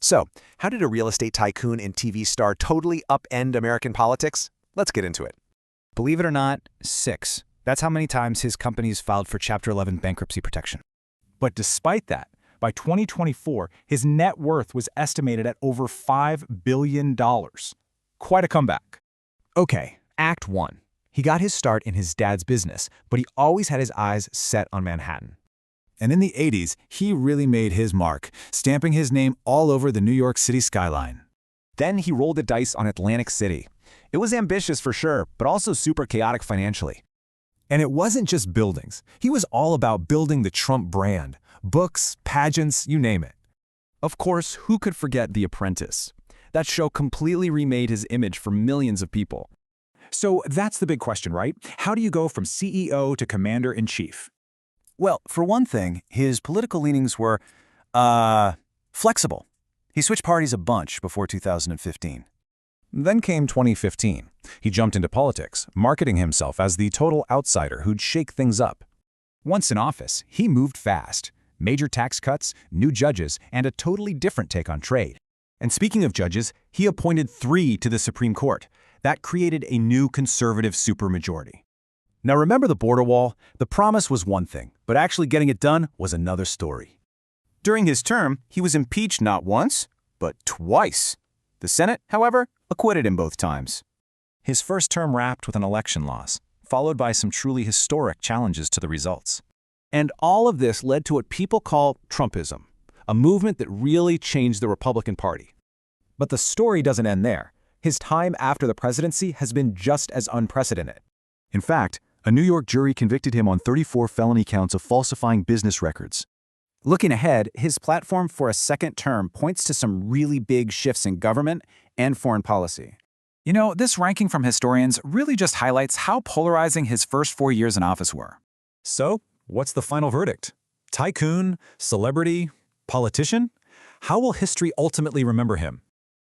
So, how did a real estate tycoon and TV star totally upend American politics? Let's get into it. Believe it or not, 6. That's how many times his companies filed for Chapter 11 bankruptcy protection. But despite that, by 2024, his net worth was estimated at over $5 billion. Quite a comeback. Okay, Act 1. He got his start in his dad's business, but he always had his eyes set on Manhattan. And in the 80s, he really made his mark, stamping his name all over the New York City skyline. Then he rolled the dice on Atlantic City. It was ambitious for sure, but also super chaotic financially. And it wasn't just buildings. He was all about building the Trump brand. Books, pageants, you name it. Of course, who could forget The Apprentice? That show completely remade his image for millions of people. So that's the big question, right? How do you go from CEO to commander-in-chief? Well, for one thing, his political leanings were, flexible. He switched parties a bunch before 2015. Then came 2015. He jumped into politics, marketing himself as the total outsider who'd shake things up. Once in office, he moved fast. Major tax cuts, new judges, and a totally different take on trade. And speaking of judges, he appointed 3 to the Supreme Court. That created a new conservative supermajority. Now remember the border wall? The promise was one thing, but actually getting it done was another story. During his term, he was impeached not once, but twice. The Senate, however, acquitted him both times. His first term wrapped with an election loss, followed by some truly historic challenges to the results. And all of this led to what people call Trumpism, a movement that really changed the Republican Party. But the story doesn't end there. His time after the presidency has been just as unprecedented. In fact, a New York jury convicted him on 34 felony counts of falsifying business records. Looking ahead, his platform for a second term points to some really big shifts in government and foreign policy. You know, this ranking from historians really just highlights how polarizing his first 4 years in office were. So, what's the final verdict? Tycoon? Celebrity? Politician? How will history ultimately remember him?